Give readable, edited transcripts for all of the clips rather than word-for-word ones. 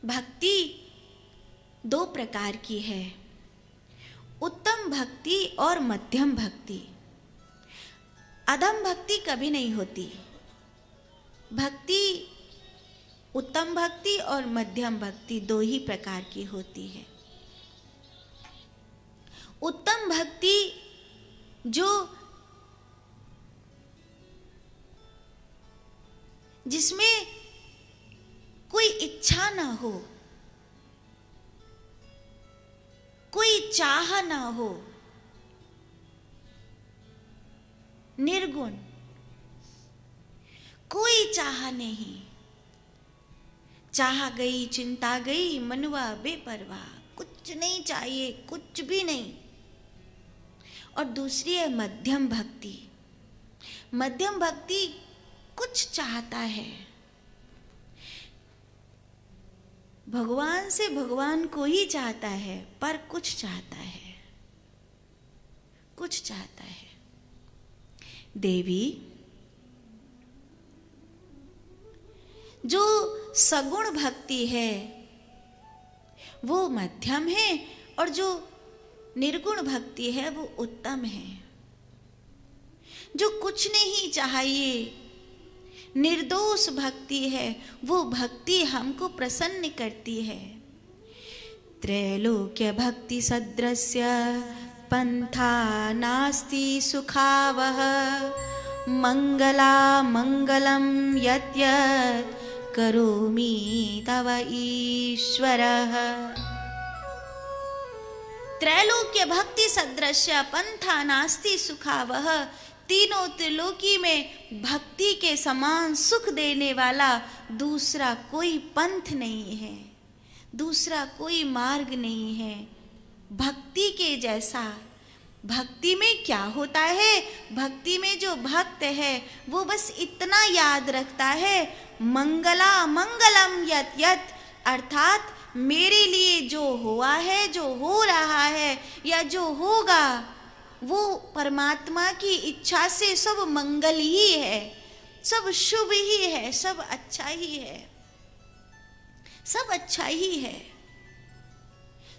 भक्ति दो प्रकार की है, उत्तम भक्ति और मध्यम भक्ति। अधम भक्ति कभी नहीं होती। भक्ति उत्तम भक्ति और मध्यम भक्ति दो ही प्रकार की होती है। उत्तम भक्ति जो जिसमें कोई इच्छा ना हो, कोई चाह ना हो, निर्गुण, कोई चाह नहीं, चाह गई चिंता गई मनवा बेपरवाह, कुछ नहीं चाहिए, कुछ भी नहीं। और दूसरी है मध्यम भक्ति। मध्यम भक्ति कुछ चाहता है, भगवान से भगवान को ही चाहता है, पर कुछ चाहता है, कुछ चाहता है। देवी जो सगुण भक्ति है वो मध्यम है और जो निर्गुण भक्ति है वो उत्तम है। जो कुछ नहीं चाहिए, निर्दोष भक्ति है, वो भक्ति हमको प्रसन्न करती है। त्रैलोक्य भक्ति सदृश्य पंथा नास्ति सुखावह, मंगला मंगलम यत् यत् करोमि तव ईश्वरः। त्रैलोक्य भक्ति सदृश्य पंथा नास्ति सुखावह। तीनों त्रिलोकी में भक्ति के समान सुख देने वाला दूसरा कोई पंथ नहीं है, दूसरा कोई मार्ग नहीं है भक्ति के जैसा। भक्ति में क्या होता है? भक्ति में जो भक्त है वो बस इतना याद रखता है, मंगला मंगलम यत् यत्, अर्थात मेरे लिए जो हुआ है, जो हो रहा है या जो होगा वो परमात्मा की इच्छा से सब मंगल ही है, सब शुभ ही है, सब अच्छा ही है, सब अच्छा ही है,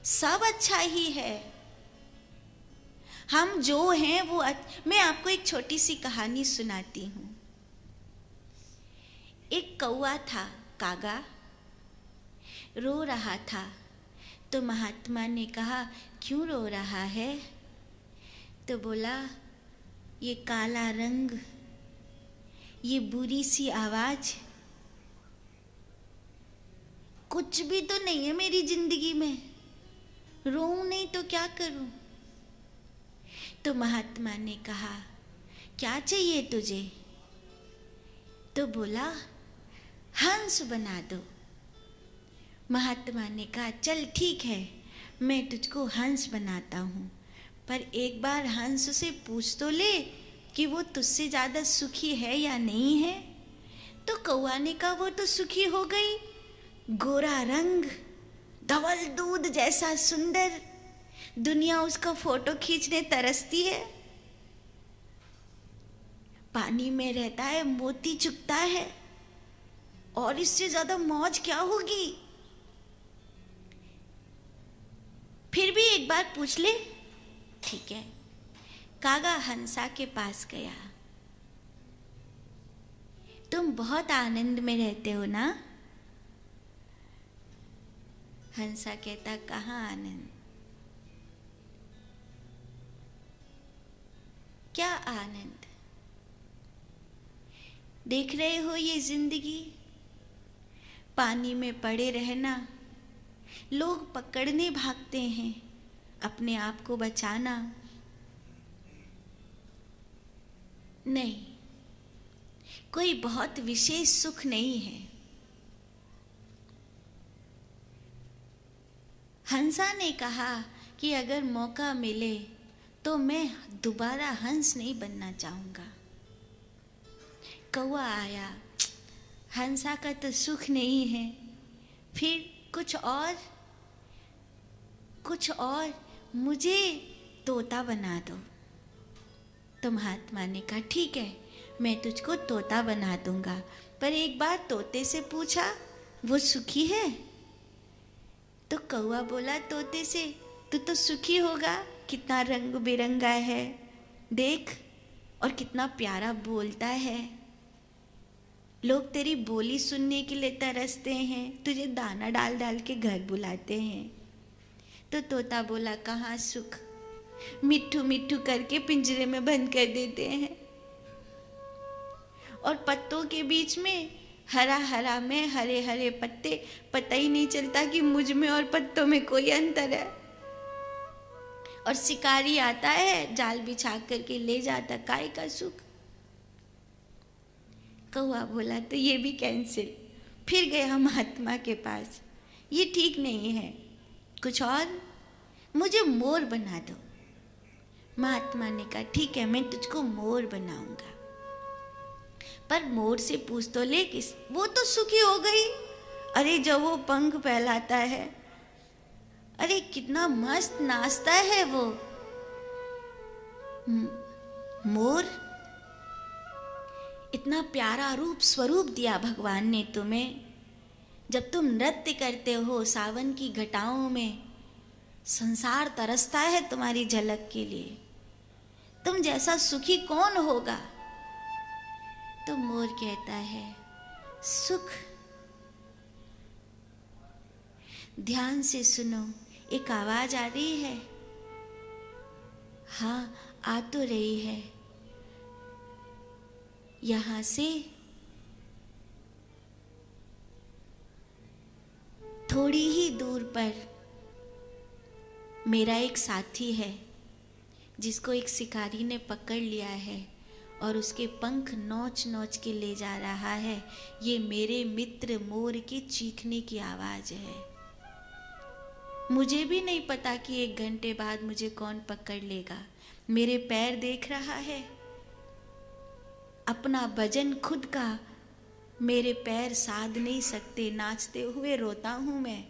सब अच्छा ही है। हम जो हैं वो मैं आपको एक छोटी सी कहानी सुनाती हूँ। एक कौआ था, कागा, रो रहा था। तो महात्मा ने कहा, क्यों रो रहा है? तो बोला, ये काला रंग, ये बुरी सी आवाज, कुछ भी तो नहीं है मेरी जिंदगी में, रोऊं नहीं तो क्या करूं? तो महात्मा ने कहा, क्या चाहिए तुझे? तो बोला, हंस बना दो। महात्मा ने कहा, चल ठीक है, मैं तुझको हंस बनाता हूँ, पर एक बार हंस से पूछ तो ले कि वो तुझसे ज़्यादा सुखी है या नहीं है। तो कौआ ने कहा, वो तो सुखी हो गई, गोरा रंग, धवल दूध जैसा सुंदर, दुनिया उसका फोटो खींचने तरसती है, पानी में रहता है, मोती चुगता है, और इससे ज़्यादा मौज क्या होगी? फिर भी एक बार पूछ ले। ठीक है। कागा हंसा के पास गया। तुम बहुत आनंद में रहते हो ना? हंसा कहता, कहाँ आनंद? क्या आनंद? देख रहे हो ये जिंदगी, पानी में पड़े रहना, लोग पकड़ने भागते हैं, अपने आप को बचाना नहीं, कोई बहुत विशेष सुख नहीं है। हंसा ने कहा कि अगर मौका मिले तो मैं दोबारा हंस नहीं बनना चाहूंगा। कौआ आया, हंसा का तो सुख नहीं है, फिर कुछ और, मुझे तोता बना दो। तो महात्मा ने कहा, ठीक है, मैं तुझको तोता बना दूंगा, पर एक बार तोते से पूछा, वो सुखी है? कौआ बोला तोते से, तू तो सुखी होगा, कितना रंग बिरंगा है, देख, और कितना प्यारा बोलता है, लोग तेरी बोली सुनने के लिए तरसते हैं, तुझे दाना डाल डाल के घर बुलाते हैं। तो तोता बोला, कहाँ सुख, मिट्ठू मिट्ठू करके पिंजरे में बंद कर देते हैं, और पत्तों के बीच में हरा हरा में हरे हरे पत्ते, पता ही नहीं चलता कि मुझ में और पत्तों में कोई अंतर है। और शिकारी आता है, जाल बिछा करके ले जाता, काय का सुख। कौआ बोला तो ये भी कैंसिल। फिर गया महात्मा के पास, ये ठीक नहीं है, कुछ और, मुझे मोर बना दो। महात्मा ने कहा, ठीक है, मैं तुझको मोर बनाऊंगा, पर मोर से पूछ तो ले, किस, वो तो सुखी हो गई। अरे जब वो पंख फैलाता है, अरे कितना मस्त नाचता है वो मोर। इतना प्यारा रूप स्वरूप दिया भगवान ने तुम्हें। जब तुम नृत्य करते हो सावन की घटाओं में, संसार तरसता है तुम्हारी झलक के लिए। तुम जैसा सुखी कौन होगा। तो मोर कहता है, सुख, ध्यान से सुनो, एक आवाज आ रही है। हाँ, आ तो रही है, यहां से थोड़ी ही दूर पर मेरा एक साथी है, जिसको एक शिकारी ने पकड़ लिया है और उसके पंख नोच नोच के ले जा रहा है। ये मेरे मित्र मोर के चीखने की आवाज है। मुझे भी नहीं पता कि 1 घंटे बाद मुझे कौन पकड़ लेगा। मेरे पैर देख रहा है, अपना भजन खुद का मेरे पैर साध नहीं सकते, नाचते हुए रोता हूं मैं।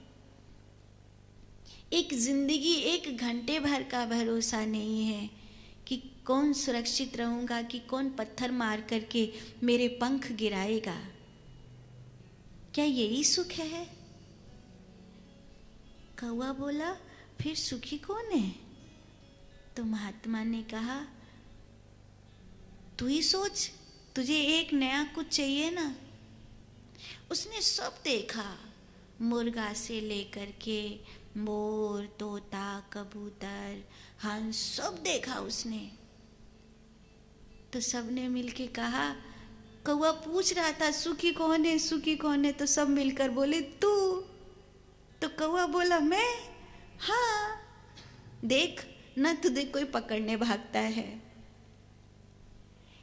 एक जिंदगी 1 घंटे भर का भरोसा नहीं है कि कौन सुरक्षित रहूंगा, कि कौन पत्थर मार करके मेरे पंख गिराएगा। क्या यही सुख है? कौआ बोला, फिर सुखी कौन है? तो महात्मा ने कहा, तू ही सोच, तुझे एक नया कुछ चाहिए ना। उसने सब देखा, मुर्गा से लेकर के मोर, तोता, कबूतर, हंस, सब देखा उसने। तो सबने मिलके कहा, कौआ पूछ रहा था सुखी कौन है, सुखी कौन है, तो सब मिलकर बोले तू। तो कौआ बोला, मैं? हाँ, देख ना, तुझे कोई पकड़ने भागता है,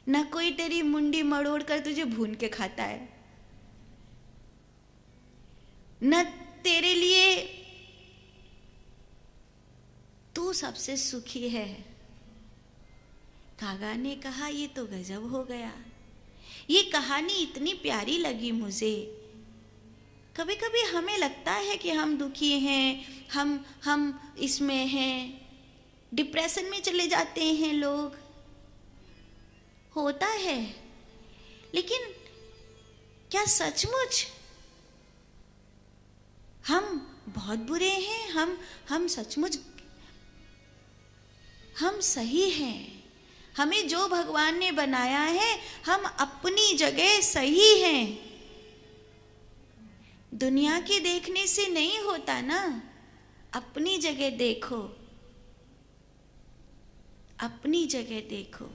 ना कोई तेरी मुंडी मड़ोड़ कर तुझे भून के खाता है, न तेरे लिए तू सबसे सुखी है। कागा ने कहा, ये तो गजब हो गया, ये कहानी इतनी प्यारी लगी मुझे। कभी कभी हमें लगता है कि हम दुखी हैं, हम इसमें हैं, डिप्रेशन में चले जाते हैं लोग, होता है। लेकिन क्या सचमुच हम बहुत बुरे हैं? हम सचमुच हम सही हैं? हमें जो भगवान ने बनाया है, हम अपनी जगह सही हैं। दुनिया के देखने से नहीं होता ना, अपनी जगह देखो, अपनी जगह देखो।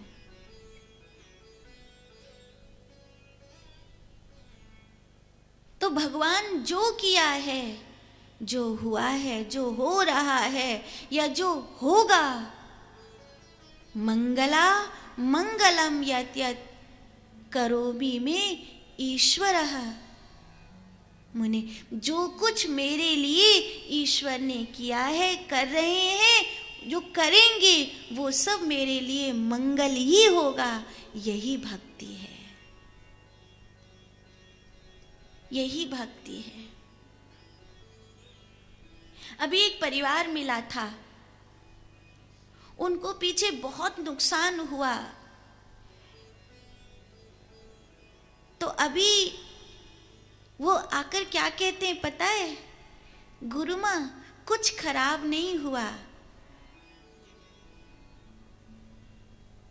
तो भगवान जो किया है, जो हुआ है, जो हो रहा है या जो होगा, मंगला मंगलम यत् यत् करोमि में ईश्वरः। मुने, जो कुछ मेरे लिए ईश्वर ने किया है, कर रहे हैं, जो करेंगे, वो सब मेरे लिए मंगल ही होगा। यही भक्ति है, यही भक्ति है। अभी एक परिवार मिला था, उनको पीछे बहुत नुकसान हुआ, तो अभी वो आकर क्या कहते हैं पता है? गुरुमा, कुछ खराब नहीं हुआ।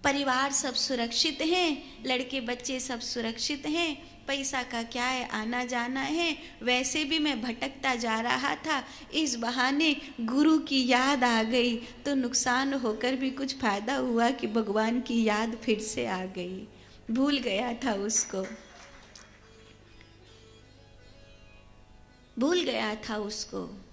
परिवार सब सुरक्षित हैं, लड़के बच्चे सब सुरक्षित हैं, पैसा का क्या है, आना जाना है। वैसे भी मैं भटकता जा रहा था, इस बहाने गुरु की याद आ गई, तो नुकसान होकर भी कुछ फायदा हुआ कि भगवान की याद फिर से आ गई। भूल गया था उसको, भूल गया था उसको।